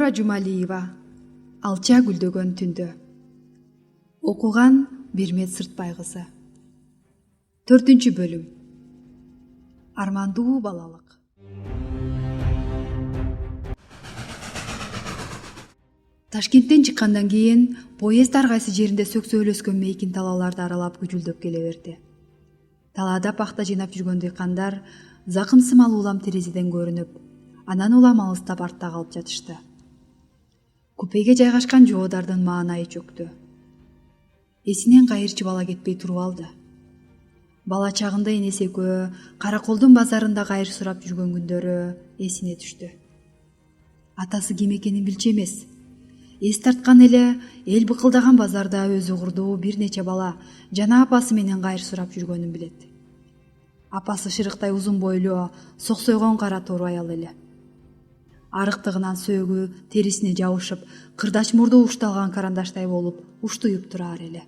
Зульфира Жумалиева Алча гүлдөгөн түндө. Окуган Бирмет Сыртбай кызы. 4-бөлүм. Армандуу балалык. Ташкенттен чыккандан кийин поезд ар кайсы жеринде сөксөөлөскөн мейкин талааларды аралап күжүлдөп келе берди. Талаада пахта жыйнап жүргөн дыйкандар закымсымал улам терезеден көрүнүп, анан улам алыстап артта калып жатышты. Купеге жайгашкан жоодардын маанайы чөктү. Эсинен кайырчы бала кетпей туруп алды. Бала чагында энеси экөө Караколдун базарында кайыр сурап жүргөн күндөрү эсине түштү. Атасы ким экенин билчү эмес. Эс тарткан эле эл быкылдаган базарда өзү курдуу бир нече бала жана апасы менен кайыр сурап жүргөнүн билет. Апасы шырыктай узун бойлуу, соксойгон кара тору аял эле. Арыктыгынан сөөгү терисине жабышып, кырдач мурду ушталган карандаштай болуп, уштуюп турар эле.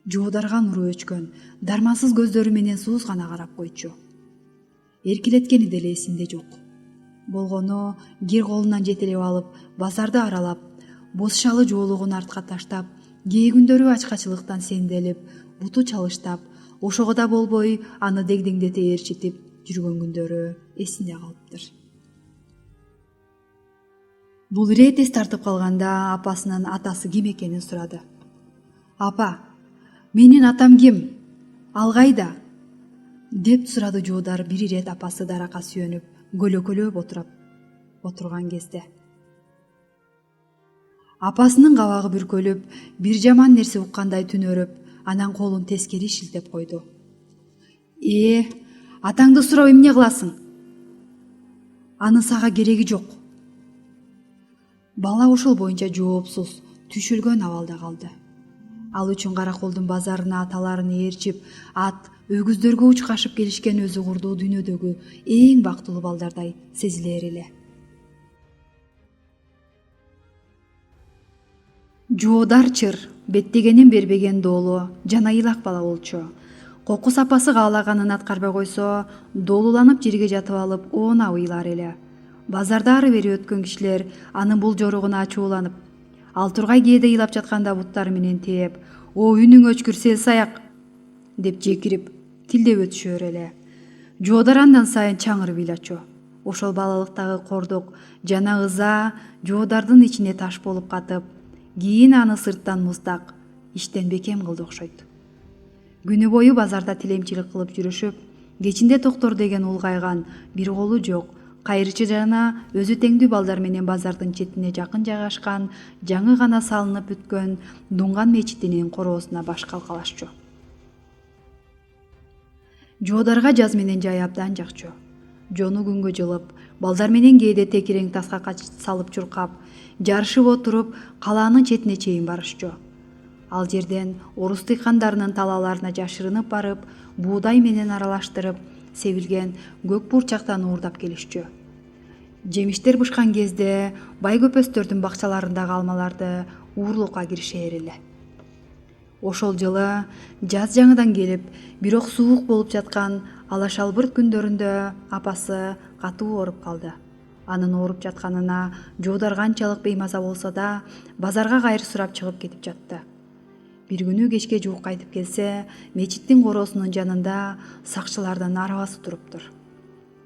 Жуударга нуру өчкөн, дармансыз көздөрү менен сууз гана карап койчу. Эркелеткени деле эсинде жок. Болгону кир колунан жетелеп алып, базарды аралап, боз шалы жоолугун артка таштап, кээ күндөрү ачкачылыктан сенделип, буту чалыштап, ошого да болбой аны дегдеңдете ээрчитип жүргөн күндөрү эсинде калыптыр. Бул ирет эс тартып калганда апасынын атасы ким экенин сурады. «Апа, менин атам ким? Ал кайда?» деп сурады жуудар бир ирет апасы даракка сүйөнүп, көлөкөлөп отурган кезде. Апасынын кабагы бүркөлүп, бир жаман нерсе уккандай түнөрүп, анан колун тескери шилтеп койду. Атаңды сурап эмне кыласың? Анын сага кереги жок. Бала ошол боюнча жоопсуз, түшүлгөн абалда калды. Ал үчүн Караколдун базарына аталарын ээрчип, ат, өгүздөргө учкашып келишкен өзү курдуу дүйнөдөгү эң бактылуу балдардай сезилер эле. Жоодар чыр, беттегенин бербеген доолу, жана ыйлак бала болчу. Кокус апасы каалаганын аткарбай койсо, доолуланып жерге жатып алып, оона ыйлар эле. Базарда ары бери өткөн кишилер анын бул жоругуна ачууланып, ал тургай кээде ыйлап жатканда буттары менен тээп, «О, үнүң өчкүр селсаяк!» деп жекирип, тилдеп өтүшөр эле. Жоодар андан сайын чаңырып ыйлачу. Ошол балалыктагы кордук жана ыза жоодардын ичине таш болуп катып, кийин аны сырттан муздак, иштен бекем кылды окшойт. Күнү бою базарда тилемчилик кылып жүрүшүп, кечинде Токтор деген улгайган, бир колу жок, кайырчы жана өзү теңдүү балдар менен базардын четине жакын жайгашкан, жаңы гана салынып бүткөн Дунган мечитинин короосуна баш калкалашчу. Жоодарга жаз менен жай абдан жакчу. Жону күнгө жылып, балдар менен кээде текирең таска салып чуркап, жарышып отуруп, калаанын четине чейин барышчу. Ал жерден орус дыйкандарынын талааларына жашырынып барып, буудай менен аралаштырып, себилген көк бурчактан уурдап келишчү. Жемиштер бышкан кезде бай көпөстөрдүн бакчаларындагы алмаларды уурлукка киришер эле. Ошол жылы жаз жаңыдан келип, бирок суук болуп жаткан алашалбырт күндөрүндө апасы катуу ооруп калды. Анын ооруп жатканына жоодар канчалык беймаза болсо да, базарга кайыр сурап чыгып кетип жатты. Бир күнү кечке жуук кайтып келсе, мечиттин короосунун жанында сакчылардын арабасы туруптур.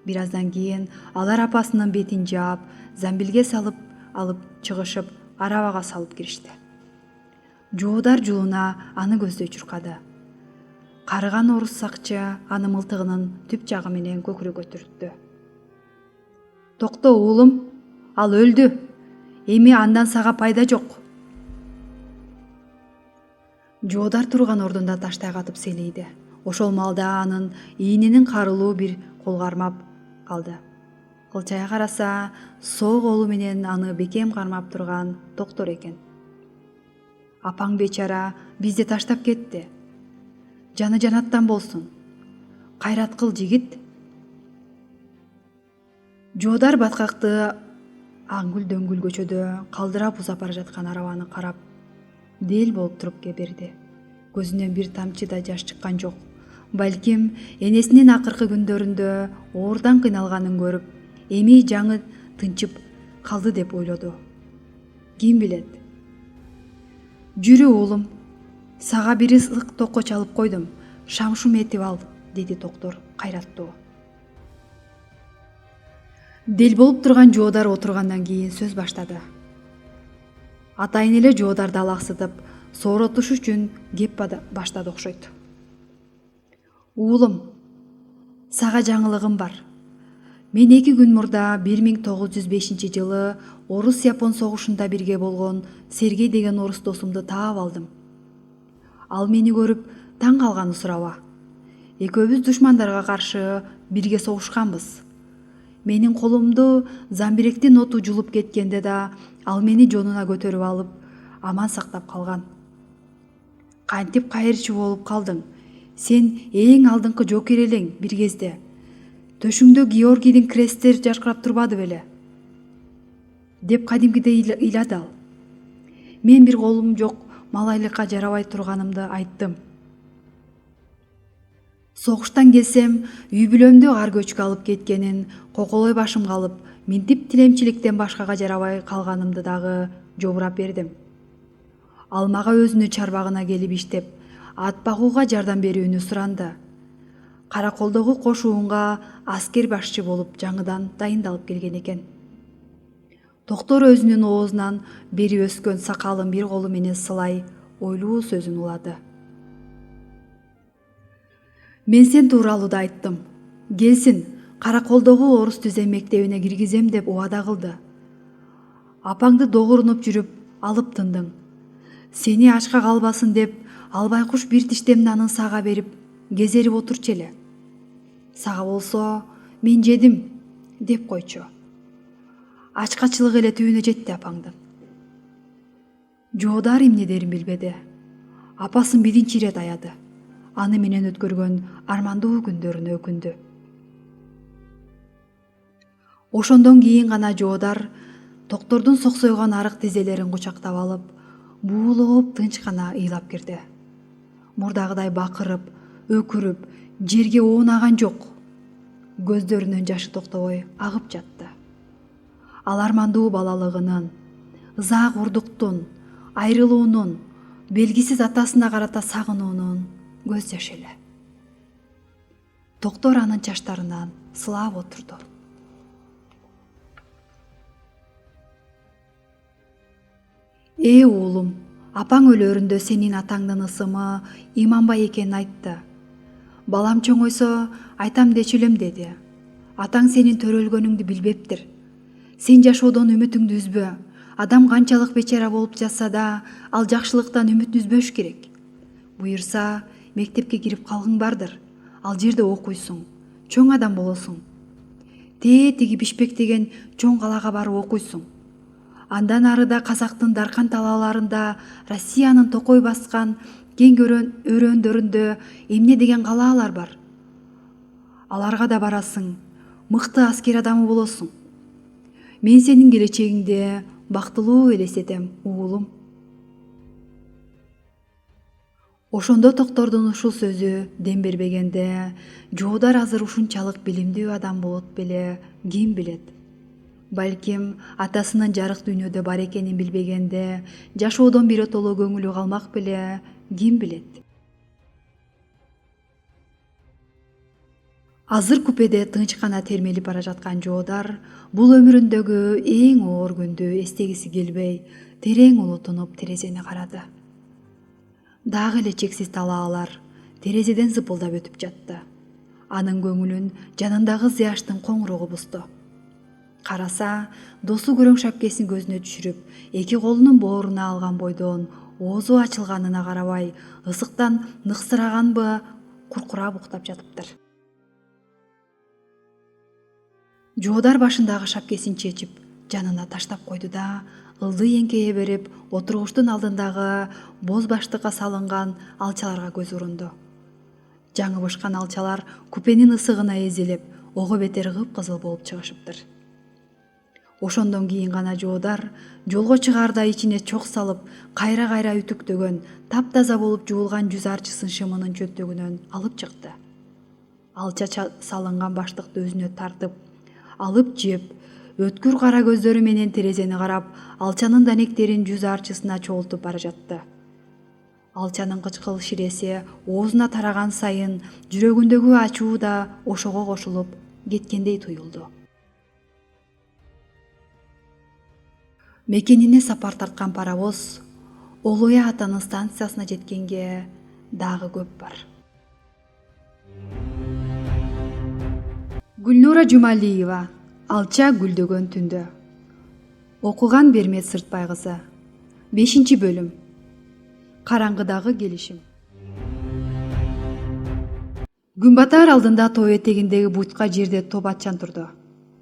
Бир аздан кийин алар апасынын бетин жаап, замбилге салып алып чыгышып, арабага салып киришти. Жоодар жулуна аны көздөй чуркады. Карыган орус сакчы аны мылтыгынын түп жагы менен көкүрөккө түрттү. «Токто уулум, ал өлдү. Эми андан сага пайда жок». Жоодар турган ордунда таштай катып селейди. Ошол маалда анын ийнинин карылуу бир кол кармап калды. Кылчая караса, соо колу менен аны бекем кармап турган Токтор экен. «Апаң бечара бизди таштап кетти. Жаны жанаттан болсун. Кайрат кыл, жигит». Жоодар баткакты аңгүл дөңгүл көчөдө калдырап узап бара жаткан арабаны карап, дел болуп туруп берди. Көзүнөн бир тамчы да жаш чыккан жок. Балким энесинин акыркы күндөрүндө оордан кыйналганын көрүп, эми жаңы тынчып калды деп ойлоду. ким билет? Жүрү уулум, сага бир ысык токко чалып койдум, шам-шум этип ал, деди доктор кайраттуу. Дел болуп турган жоодар отургандан кийин сөз баштады. Атайын эле жоодарды алаксытып, сооротуш үчүн кеп баштады окшойт. Уулум, сага жаңылыгым бар. Мен 2 күн мурда 1905 жылы Орус-Япон согушунда бирге болгон Сергей деген орус досумду таап алдым. Ал мени көрүп таң калганы сураба. Экөөбүз душмандарга каршы бирге согушканбыз. Менин колумду замбиректин оту жулуп кеткенде да ал мени жонуна көтөрүп алып, аман сактап калган. Кантип кайрчу болуп калдың? Сен эң алдыңкы жокер элең бир кезде. Төшүңдө Георгийдин кресттери жаркырап турбады беле? Деп кадимкидей ыйлады ал. Мен бир колум жок малайлыкка жарабай турганымды айттым. Согуштан келсем, үй бүлөмдү ар көчкө алып кеткенин, коколой башым калып, минтип тилемчиликтен башкага жарабай калганымды дагы жобурап бердим. Ал мага өзүнүн чарбагына келип иштеп, ат багууга жардам берүүнү суранды. Караколдогу кошуунга аскер башчы болуп жаңыдан дайындалып келген экен. Доктор өзүнүн оозунан бери өскөн сакалын бир колу менен сылай, ойлуу сөзүн улады. Мен сен тууралуу да айттым. Келсин, Караколдогу орус түзем мектебине киргизем деп убада кылды. Апаңды догурунуп жүрүп алып тындың. Сени ачка калбасын деп, ал байкуш бир тиштем нанын сага берип, кезерип отурчу эле. Сага болсо, мен жедим, деп койчу. Ачкачылык эле түбүнө жетти апаңдын. Жоодар эмне дерин билбеди. Апасын биринчи ирет аяды. Аны менен өткөргөн армандуу күндөрүнө өкүндү. Ошондон кийин гана жоодар доктордун соксойгон арык тизелерин кучактап алып, буулоп тынч гана ыйлап кирди. Мурдагыдай бакырып, өкүрүп, жерге оонаган жок. Көздөрүнөн жашы токтобой агып жатты. Ал армандуу балалыгынын, ызаак урдуктун, айрылуунун, белгисиз атасына карата сагынуунун көз жашы эле. Доктор анын чачтарынан сылап отурду. Уулум, апаң өлөрүндө сенин атаңдын ысымы Иманбай экенин айтты. Балам чоңойсо айтам дечү элем деди. Атаң сенин төрөлгөнүңдү билбептир. Сен жашоодон үмүтүңдү үзбө. Адам канчалык бечара болуп жатса да, ал жакшылыктан үмүт үзбөш керек. Буюрса, мектепке кирип калгың бардыр. Ал жерде окуйсуң, чоң адам болосуң. Тиги Бишбек деген чоң калаага барып окуйсуң. Андан арыда Казактын даркан талааларында, Россиянын токой баскан кең өрөөндөрүндө эмне деген калаалар бар. Аларга да барасың, мыкты аскер адамы болосуң. Мен сенин келечегиңди бактылуу элестетем, уулум. Ошондо доктордун ушул сөзү дем бербегенде, жоодар азыр ушунчалык билимдүү адам болот беле, ким билет. Балким атасынын жарык дүйнөдө бар экенин билбегенде, жашоодон биротоло көңүлү калмак беле, ким билет. Азыр купеде тынч гана термелип бара жаткан жоодар бул өмүрүндөгү эң оор күндү эстегиси келбей, терең улутунуп терезени карады. Дагы эле чексиз талаалар терезеден зыпылдап өтүп жатты. Анын көңүлүн жанындагы Зыяштын коңуругу бузду. Караса, досу көрөң шапкесин көзүнө түшүрүп, 2 колунун бооруна алган бойдон оозу ачылганына карабай, ысыктан ныксыраганбы, куркурап уктап жатыптыр. Жоодар башындагы шапкесин чечип, жанына таштап койду да, ылдый эңкейе берип, отургучтун алдындагы боз баштыкка салынган алчаларга көз урунду. Жаңы бышкан алчалар купенин ысыгына эзилип, ого бетер кыпкызыл болуп чыгышыптыр. Ошондон кийин гана жоодар жолго чыгаарда ичине чок салып, кайра үтүктөгөн, таптаза болуп жуулган жүз арчысын шымынын чөнтөгүнөн алып чыкты. Алча салынган баштыкты өзүнө тартып, алып жеп, өткүр кара көздөрү менен терезени карап, алчанын данектерин жүз арчысына чогултуп бара жатты. Алчанын кычкыл ширеси оозуна тараган сайын жүрөгүндөгү ачуу да ошого кошулуп кеткендей туюлду. Мекенине сапар тарткан паровоз Олуя атанын станциясына жеткенге дагы көп бар. Гүлнура Жумалиева, Алча гүлдөгөн түндө. Окуган Бермет Сыртбай кызы. 5-бөлүм. Караңгыдагы келишим. Күн батар алдында тоо этегиндеги бутка жерде топ атчан турду.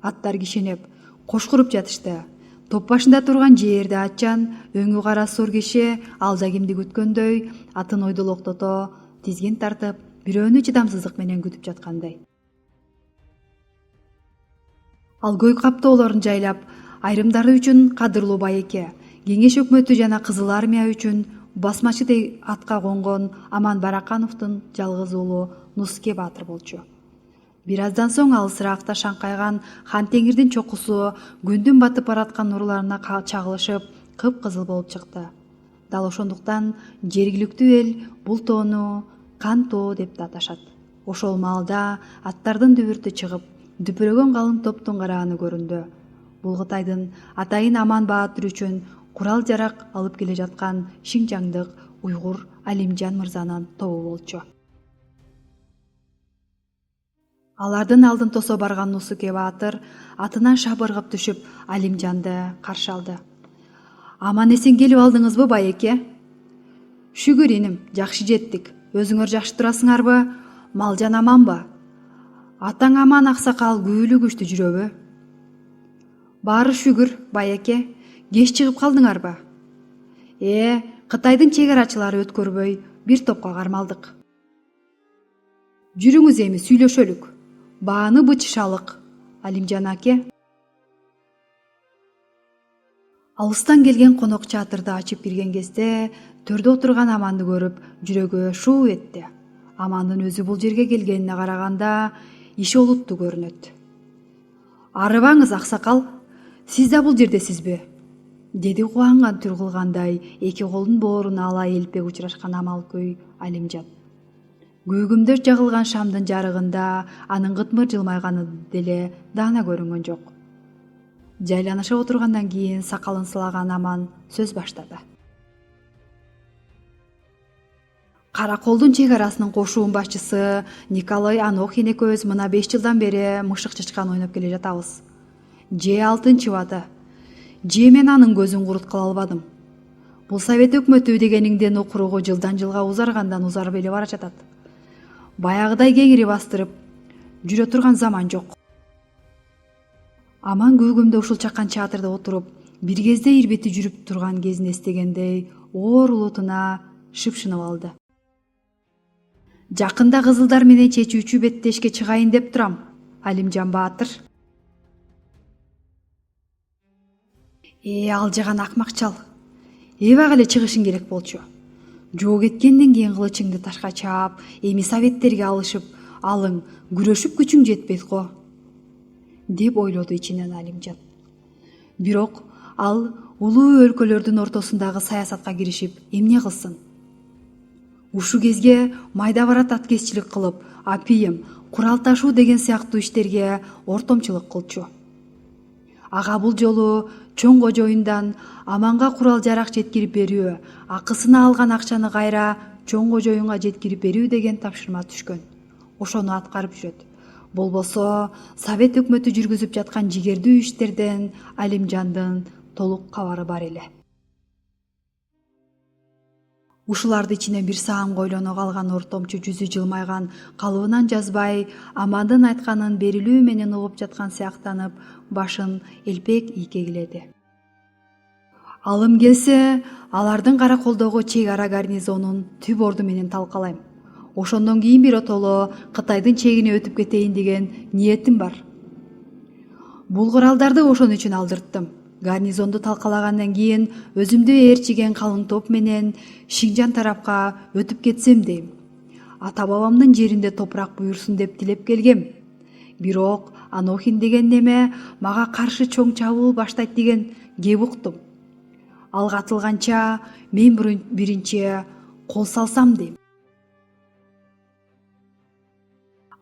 Аттар кишенеп, кош куруп жатышты. Топ башында турган жерде атчан, өңү кара сор киши алда кимди күткөндөй, атын ойдолоктото, тизгин тартып, бирөөнү чыдамсыздык менен күтүп жаткандай. Ал көй каптоолорун жайлап, айрымдары үчүн кадырлуу байеке, Кеңеш өкмөтү жана Кызыл армия үчүн басмачыдай атка конгон Аман Баракановдун жалгыз уулу Нуске Баатыр болчу. Бир аздан соң алысыраакта шаңкайган Хан Теңирдин чокусу күндүн батып бараткан нурларына чагылышып, кып-кызыл болуп чыкты. Дал ошондуктан жергиликтүү эл бул тоону Кан тоо деп да аташат. Ошол маалда аттардын дүбүртү чыгып, дүпүрөгөн калың топтун карааны көрүндү. Бул Кытайдын атайын Аман Баатыр үчүн курал жарак алып келе жаткан Шинжаңдык уйгур Алимжан мырзанын тобу болчу. Алардын алдын тосо барган Нуске Баатыр атынан шабыргып түшүп Алимжанды каршы алды. Аман эсен келип алдыңызбы, байеке? Шүгүр иним, жакшы жеттик. Өзүңөр жакшы турасыңарбы? Малжан аманбы? Атаң аман аксакал күйлү күчтүү жүрөбү? Баары шүгүр, байеке. Кеч чыгып калдыңарбы? Кытайдын чегарачылары өткөрбөй бир топко кармалдык. Жүрүңүз эми сүйлөшөлүк. Бааны бычышалык, Алимжан аке. Алыстан келген конок чатырды ачып кирген кезде төрдө отурган Аманды көрүп, жүрөгү шуу этти. Амандын өзү бул жерге келгенине караганда иши олуттуу көрүнөт. Арыбаңыз, аксакал, сиз да бул жердесизби? Деди кубанган түр кылгандай, эки колун бооруна ала элпек учурашкан амалкөй Алимжан. Көгүмдөр жагылган шамдын жарыгында анын кытмыр жылмайганы деле даана көрүнгөн жок. Жайланышып отургандан кийин сакалын сылаган Аман сөз баштады. Караколдун чегарасынын кошуун башчысы Николай Анохин экөөбүз мына 5 жылдан бери мышык чычкан ойноп келе жатабыз. Же алтын чыбады. Же мен анын көзүн куруткала албадым. Бул Совет өкмөтү дегениңден окуругу жылдан жылга узаргандан узарып эле бара жатат. Баягыдай кеңири бастырып жүрө турган заман жок. Аман көгүмдө ушул чакан чатырда отуруп, бир кезде ирбети жүрүп турган кезин эстегендей оор улутуна шыпшынып алды. Жакында кызылдар менен чечүүчү беттешке чыгайын деп турам, Алимжан Баатыр. Алжаган акмакчал. Эбак эле чыгышың керек болчу. Жоо кеткенден кийин кылычыңды ташка чаап, эми советтерге алышып, алың күрөшүп күчүң жетпейт го, деп ойлоду ичинен Алимжан. Бирок ал улуу өлкөлөрдүн ортосундагы саясатка киришип, эмне кылсын? Ушу кезге майда барат аткезчилик кылып, апийим, курал ташуу деген сыяктуу иштерге ортомчулук кылчу. Ага бул жолу чоң кожоюндан Аманга курал жарак жеткирип берүү, акысына алган акчаны кайра чоң кожоюнга жеткирип берүү деген тапшырма түшкөн. Ошону аткарып жүрөт. Болбосо Совет өкмөтү жүргүзүп жаткан жигердүү иштерден Алимжандын толук кабары бар эле. Ушуларды ичинен бир саамга ойлоно калган ортомчу жүзү жылмайган калыбынан жазбай, Амандын айтканын берилүү менен угуп жаткан сыяктанып, башын элпек ийкегиледи. Алым келсе, алардын Караколдогу чек ара гарнизонун түп орду менен талкалайм. Ошондон кийин биротоло Кытайдын чегине өтүп кетейин деген ниетим бар. Бул куралдарды ошон үчүн алдырттым. Гарнизонду талкалагандан кийин өзүмдү ээрчиген калың топ менен Шинжан тарапка өтүп кетсем дейм. Ата бабамдын жеринде топурак буйурсун деп тилеп келгем. Бирок Анохин деген неме мага каршы чоң чабуул баштайт деген кеп уктум. Алга атылганча мен биринчи кол салсам дейм.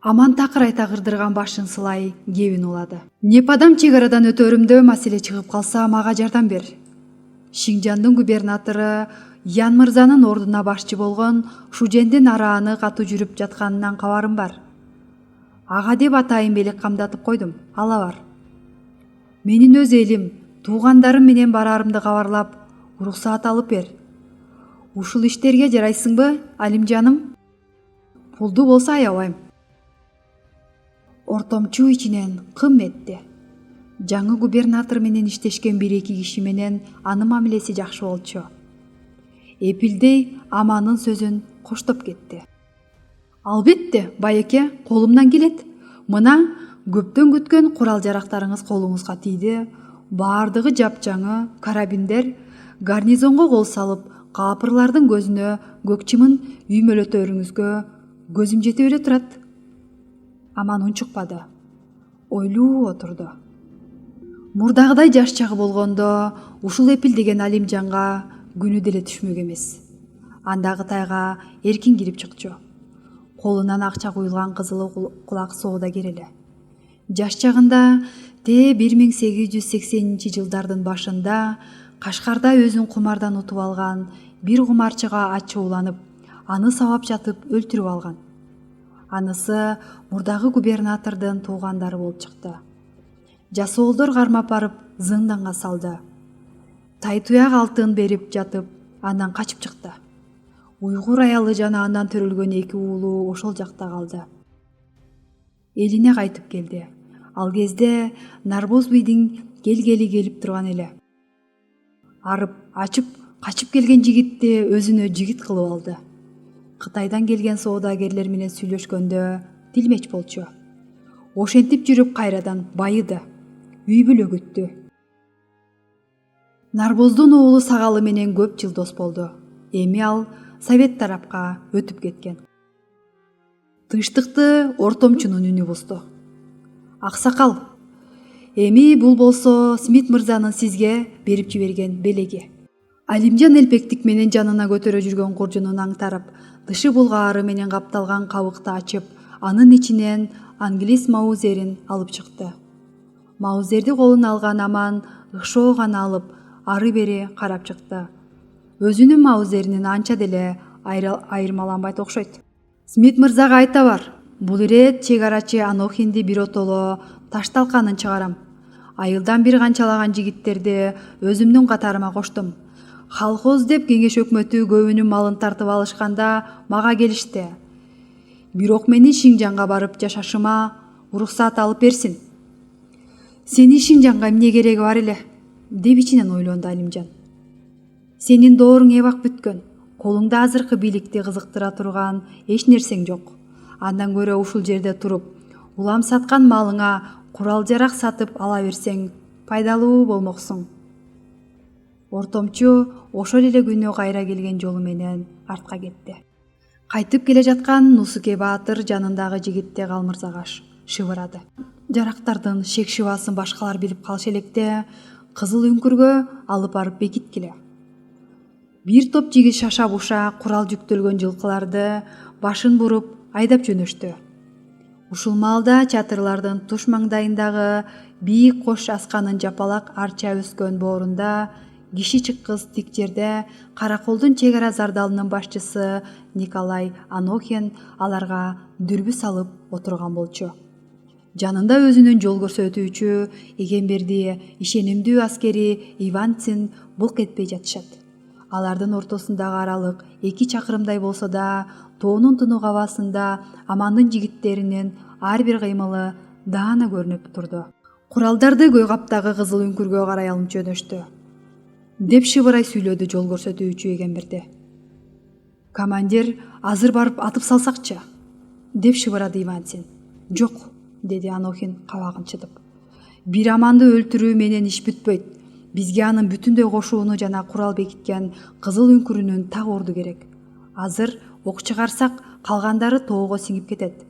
Аман такыр айта кырдырган башын сылай кебин улады. Непадам чек арадан өтөрүмдө маселе чыгып калса мага жардам бер. Шинжандын губернатору Ян мырзанын ордуна башчы болгон Шужендин арааны катуу жүрүп жатканынан кабарым бар. Ага деп атайын белек камдатып койдум. Ала бар. Менин өз элим, туугандарым менен барарымды кабарлап, уруксаат алып бер. Ушул иштерге жарайсыңбы, Алимжаным? Пулду болсо аябайм. Ортомчу ичинен кым этти. Жаңы губернатор менен иштешкен 1-2 киши менен анын мамилеси жакшы болчу. Эпилдей Амандын сөзүн коштоп кетти. Албетте, байеке, колумдан келет. Мына көптөн күткөн курал жарактарыңыз колуңузга тийди. Баардыгы жапжаңы, карабиндер, гарнизонго кол салып, капырлардын көзүнө көк чымын үймөлөтөрүңүзгө көзүм жете эле турат. Аман унчукпады. Ойлуу отурду. Мурдагыдай жаш чагы болгондо ушул Эпил деген Алимжанга күнү деле түшмөк эмес. Анда Кытайга эркин кирип чыкчу. Колунан акча куюлган кызыл кулак соодагер эле. Жаш чагында 1880-жылдардын башында Кашкарда өзүн кумардан утуп алган бир кумарчыга ачууланып, аны сабап жатып өлтүрүп алган. Анысы мурдагы губернатордун туугандары болуп чыкты. Жасоолдор кармап барып зынданга салды. Тайтуяк алтын берип жатып, андан качып чыкты. Уйгур аялы жана андан төрөлгөн 2 уулу ошол жакта калды. Элине кайтып келди. Ал кезде Нарбоз бийдин келгели келип турган эле. Арып, ачып, качып келген жигитти өзүнө жигит кылып алды. Кытайдан келген соодагерлер менен сүйлөшкөндө тилмеч болчу. Ошентип жүрүп кайрадан байыды. Үй бүлө күттү. Нарбоздун уулу Сагалы менен көп жыл дос болду. Эми ал Совет тарапка өтүп кеткен. Тынчтыкты Ортомчунун үнү бузду. Аксакал, эми бул болсо Смит мырзанын сизге берип жиберген белеги. Алимжан элпектик менен жанына көтөрө жүргөн куржунун аңтарып, тышы булгаары менен капталган кабыкты ачып, анын ичинен англис маузерин алып чыкты. Маузерди колуна алган Аман ыкшоо гана алып, ары-бери карап чыкты. Өзүнүн маузеринин анча деле айырмаланбайт окшойт. Смит мырзага айта бар. Бул ирет чек арачы Анохинди биротоло ташталканын чыгарам. Айылдан бир канчалаган жигиттерди өзүмдүн катарыма коштум. Халкоз деп кеңеш өкмөтү көбүнүн малын тартып алышканда мага келишти. Бирок менин Шинжанга барып жашашыма уруксаат алып берсин. Сенин Шинжанга эмне кереги бар эле? Деп ичинен ойлонду Алимжан. Сенин дооруң эбак бүткөн. Колуңда азыркы бийликти кызыктыра турган эч нерсең жок. Андан көрө ушул жерде туруп, улам саткан малыңа курал жарак сатып ала берсең пайдалуу болмоксуң. Ортомчу ошол эле күнү кайра келген жолу менен артка кетти. Кайтып келе жаткан Нусуке Баатыр жанындагы жигитте Калмырзага шыбырады. Жарактардын шек шыбасын башкалар билип калыш электе Кызыл үңкүргө алып барып бекиткиле. Бир топ жигит шаша-буша курал жүктөлгөн жылкыларды башын буруп айдап жөнөштү. Ушул маалда чатырлардын туш маңдайындагы бийик кош асканын жапалак арча өскөн боорунда киши чыккыс тик жерде Караколдун чек ара зардалынын башчысы Николай Анохин аларга дүрбү салып отурган болчу. Жанында өзүнүн жол көрсөтүүчү Эгемберди ишенимдүү аскери Иванцин булк этпей жатышат. Алардын ортосундагы аралык 2 чакырымдай болсо да, тоонун тунук абасында Амандын жигиттеринин ар бир кыймылы даана көрүнүп турду. Куралдарды көй каптагы Кызыл үңкүргө карай алып жөнөштү. Деп шыбырай сүйлөдү жол көрсөтүүчү Эгемберди. Командир азыр барып атып салсакчы, деп шыбырады Иванцин. Жок, деди Анохин кабагын чытып. Бир Аманды өлтүрүү менен иш бүтпөйт. Бизге анын бүтүндөй кошууну жана курал бекиткен Кызыл үңкүрүнүн так орду керек. Азыр ок чыгарсак, калгандары тоого сиңип кетет.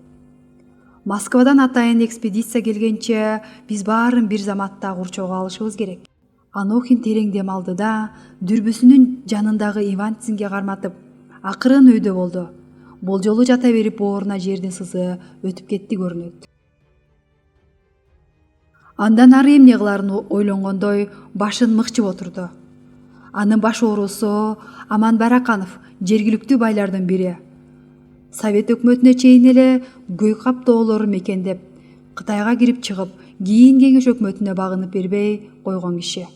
Москвадан атайын экспедиция келгенче биз баарын бир заматта курчоого алышыбыз керек. Анохин терең дем алды да дүрбүсүнүн жанындагы Иванцинге карматып акырын өйдө болду. Болжолу жата берип бооруна жердин сызы өтүп кетти көрүнөт. Андан ары эмне кыларын ойлонгондой башын мыкчып отурду. Анын баш оорусу Аман Бараканов, жергиликтүү байлардын бири. Совет өкмөтүнө чейин эле Гөйкап тоолору мекендеп, Кытайга кирип чыгып, кийин Кеңеш өкмөтүнө багынып бербей койгон киши.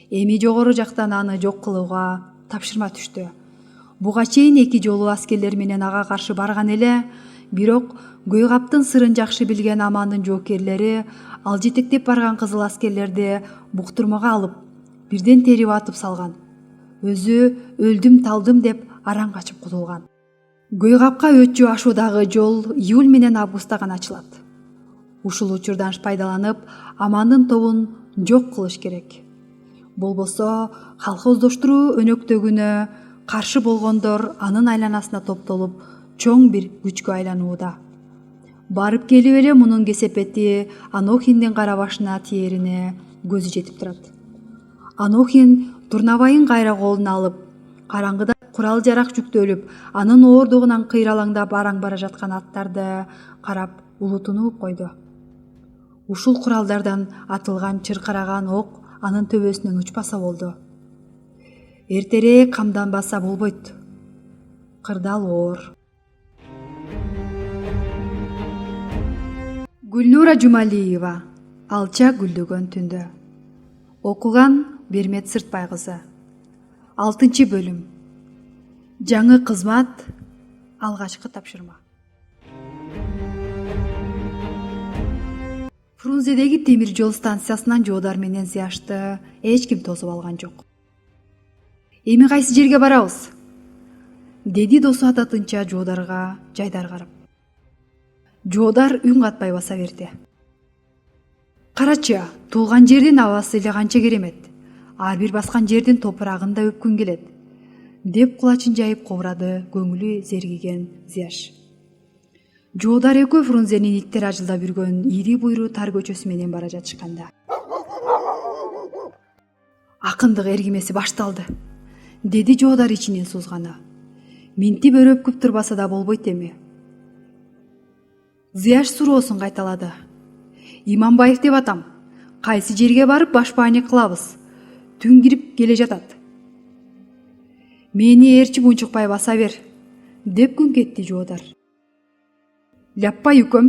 Эми жогору жактан аны жок кылууга тапшырма түштү. Буга чейин 2 жолу аскерлер менен ага каршы барган эле, бирок Гөйкаптын сырын жакшы билген Амандын жоокерлери ал жетектеп барган кызыл аскерлерди буктурмага алып, бирден терип атып салган. Өзү өлдүм талдым деп араң качып кутулган. Гөйкапка өтчү ашуудагы жол июль менен августта гана ачылат. Ушул учурдан пайдаланып, Амандын тобун жок кылыш керек. Болбосо колхоздоштуруу өнөктөгүнө каршы болгондор анын айланасына топтолуп, чоң бир күчкө айланууда. Барып келип эле мунун кесепети Анохиндин кара башына тиерине көзү жетип турат. Анохин Турнабайын кайра колуна алып, караңгыда курал жарак жүктөлүп, анын оордугунан кыйралаңдап араң бара жаткан аттарды карап улутунуп койду. Ушул куралдардан атылган чыркыраган ок анын төбөсүнөн учпаса болду. Эртерээк камданбаса болбойт. Кырдал оор. Гүлнура Жумалиева, Алча гүлдөгөн түндө. Окуган Бермет Сыртбай кызы. 6 бөлүм. Жаңы кызмат, алгачкы тапшырма. Фрунзедеги темир жол станциясынан жоодар менен Зияшты эч ким тосуп алган жок. Эми кайсы жерге барабыз? Деди досу ататынча жоодарга жайдар карап. Жоодар үн катпай баса берди. Карачы, туулган жердин абасы эле канча керемет. Ар бир баскан жердин топурагын да өпкүн келет, деп кулачын жайып кобурады көңүлү зергиген Зияш. Жоодар экөө Фрунзенин иттер ажылдап жүргөн ири буйруу тар көчөсү менен бара жатышканда акындык эргимеси башталды, деди жоодар ичинен сузганы. Минтип өрөпкүп турбаса да болбойт эми. Зияш суроосун кайталады. Иманбаев деп атам. Кайсы жерге барып башпаанек кылабыз? Түн кирип келе жатат. Мени ээрчип унчукпай баса бер, деп күн кетти жоодар. Ляппай үкөм.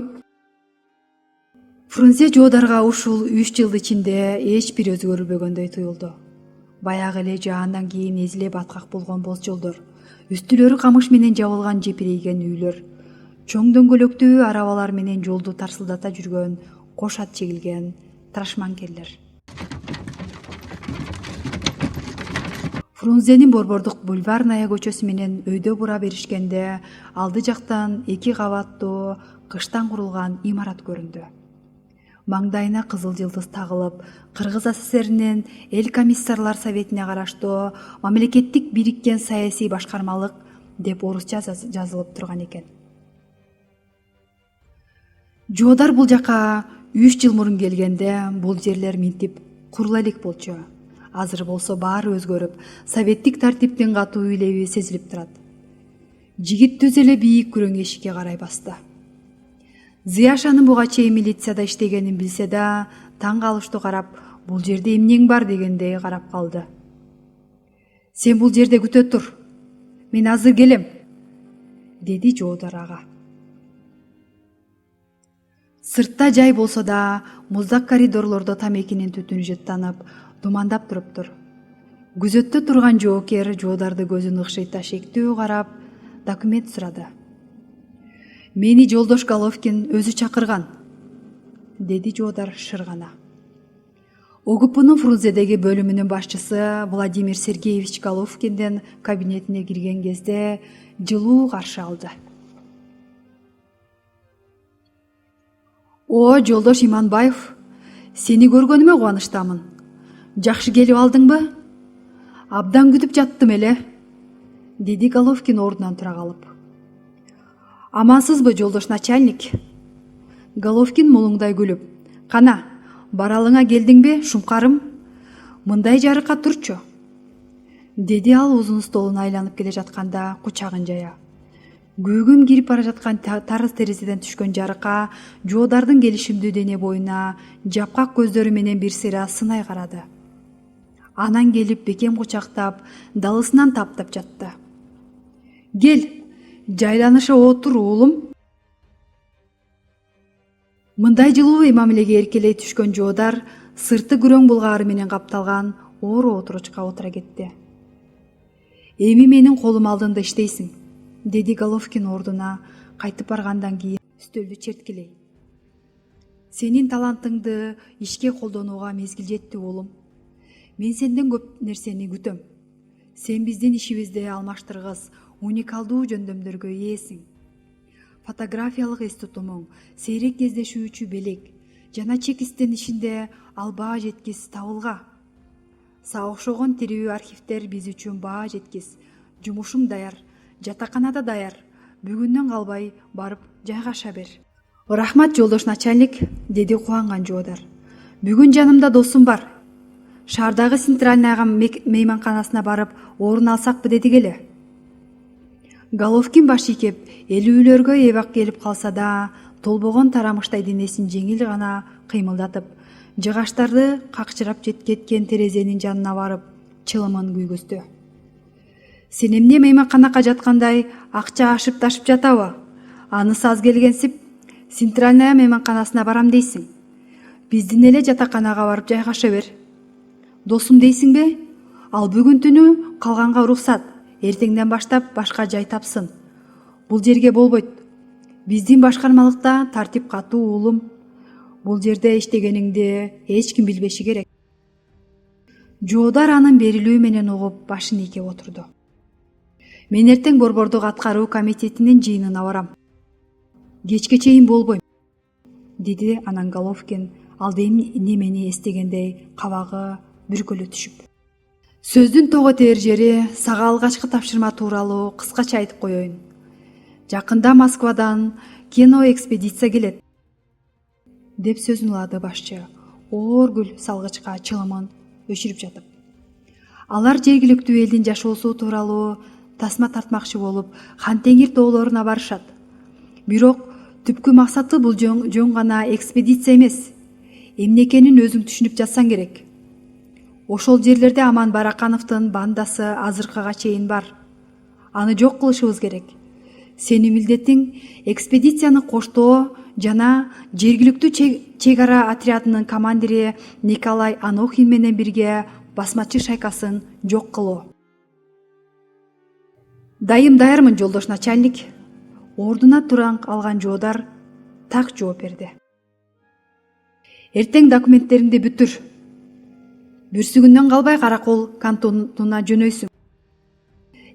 Фрунзе жоодарга ушул 3 жыл ичинде эч бир өзгөрбөгөндөй туюлду. Баягы эле жаандан кийин эзиле баткак болгон боз жолдор, үстүлөрү камыш менен жабылган жепирейген үйлөр, чоң дөңгөлөктүү арабалар менен жолду тарсылдата жүргөн кош ат чегилген трашманкерлер. Фрунзенин Борбордук Бульварная көчөсү менен өйдө бура беришкенде алды жактан 2 кабаттуу кыштан курулган имарат көрүндү. Маңдайына кызыл жылдыз тагылып, Кыргыз СССРинин Эл комиссарлар советине караштуу мамлекеттик бириккен саясий башкармалык деп орусча жазылып турган экен. Жоодар бул жака 3 жыл мурун келгенде бул жерлер минтип курула элек болчу. Азыр болсо баары өзгөрүп, советтик тартиптин катуу үйлеби сезилип турат. Жигит түз эле бийик күрөң эшикке карай басты. Зияш анын буга чейин милицияда иштегенин билсе да, таң калыштуу карап, бул жерде эмнең бар дегендей карап калды. Сен бул жерде күтө тур. Мен азыр келем, деди жоодар ага. Сыртта жай болсо да, муздак коридорлордо тамекинин түтүнү жыттанып, думандап туруптур. Күзөттө турган жоокер жоодарды көзүн ыкшыйта шектүү карап, документ сурады. Мени жолдош Головкин өзү чакырган, деди жоодар шыргана. ОГПнын Фрунзедеги бөлүмүнүн башчысы Владимир Сергеевич Головкиндин кабинетине кирген кезде жылуу каршы алды. О, жолдош Иманбаев, сени көргөнүмө кубанычтамын. Жакшы келип алдыңбы? Абдан күтүп жаттым эле, деди Головкин ордунан тура калып. Амансызбы, жолдош начальник? Головкин мулуңдай күлүп: «Кана, баралыңа келдиңби, шумкарым? Мындай жарыкка турчу», деди ал узун столун айланып келе жатканда кучагын жая. Күүгүм кирип бара жаткан тарыз терезеден түшкөн жарыкка жоодардын келишимдүү дене боюна жапкак көздөрү менен бир сыйра сынай карады. Анан келип бекем кучактап, далысынан таптап жатты. «Кел, жайланыша отур уулум». Мындай жылуу мамилеге эркелей түшкөн жоодар сырты күрөң булгаары менен капталган оору отуручка отура кетти. «Эми менин колум алдында иштейсиң», деди Головкин ордуна кайтып баргандан кийин үстөлдү черткилей. «Сенин талантыңды ишке колдонууга мезгил жетти уулум. Мен сенден көп нерсени күтөм. Сен биздин ишибизде алмаштыргыс, уникалдуу жөндөмдөргө ээсиң. Фотографиялык эс тутумуң, сейрек кездешүүчү белек жана чекистин ишинде ал баа жеткис табылга. Са окшогон тирүү архивдер биз үчүн баа жеткис. Жумушуң даяр, жатаканада даяр. Бүгүндөн калбай барып жайгаша бер». «Рахмат жолдош начальник», деди кубанган жоодар. «Бүгүн жанымда досум бар. Шаардагы центральныйга мейманканасына барып орун алсакпы дедик эле». Головкин баш ийкеп, элүүлөргө эбак келип калса да, толбогон тарамыштай денесин жеңил гана кыймылдатып, жыгаштарды какчырап кеткен терезенин жанына барып, чылымын күйгөздү. «Сен эмне мейманканага жаткандай акча ашып ташып жатабы? Анысы аз келгенсип, центральная мейманканасына барам дейсиң. Биздин эле жатаканага барып жайгаша бер. Досум дейсиңби? Ал бүгүн түнү калганга уруксат, эртеңден баштап башка жай тапсын. Бул жерге болбойт. Биздин башкармалыкта тартип катуу уулум. Бул жерде иштегениңди эч ким билбеши керек». Жоодар анын берилүү менен угуп башын ийкеп отурду. «Мен эртең борбордук аткаруу комитетинин жыйынына барам. Кечке чейин болбойм», деди анан Головкин алда немени эстегендей кабагы бүркөлө түшүп. «Сөздүн того тээр жери сага алгачкы тапшырма тууралуу кыскача айтып коеюн. Жакында Москвадан киноэкспедиция келет», деп сөзүн улады башчы, оор гүл салгычка чылымын өчүрүп жатып. «Алар жергиликтүү элдин жашоосу тууралуу тасма тартмакчы болуп, Хан Теңир тоолоруна барышат. Бирок түпкү максаты бул жөн гана экспедиция эмес. Эмне экенин өзүң түшүнүп жатсаң керек. Ошол жерлерде Аман Баракановдун бандасы азыркыга чейин бар. Аны жок кылышыбыз керек. Сенин милдетиң экспедицияны коштоо жана жергиликтүү чек ара отрядынын командири Николай Анохин менен бирге басмачы шайкасын жок кылуу». «Дайым даярмын, жолдош начальник», ордуна тура алган жоодар так жооп берди. «Эртең документтериңди бүтүр. Бүрсүгүндөн калбай Каракол кантонуна жөнөйсүң.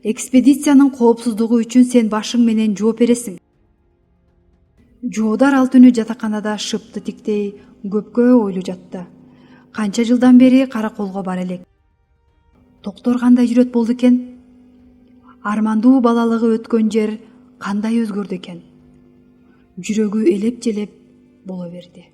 Экспедициянын коопсуздугу үчүн сен башың менен жооп бересиң». Жоодар ал түнү жатаканада шыпты тиктей көпкө ойлуу жатты. Канча жылдан бери Караколго бара элек. Токтор кандай жүрөт болду экен? Армандуу балалыгы өткөн жер кандай өзгөрдү экен? Жүрөгү элеп-желеп боло берди.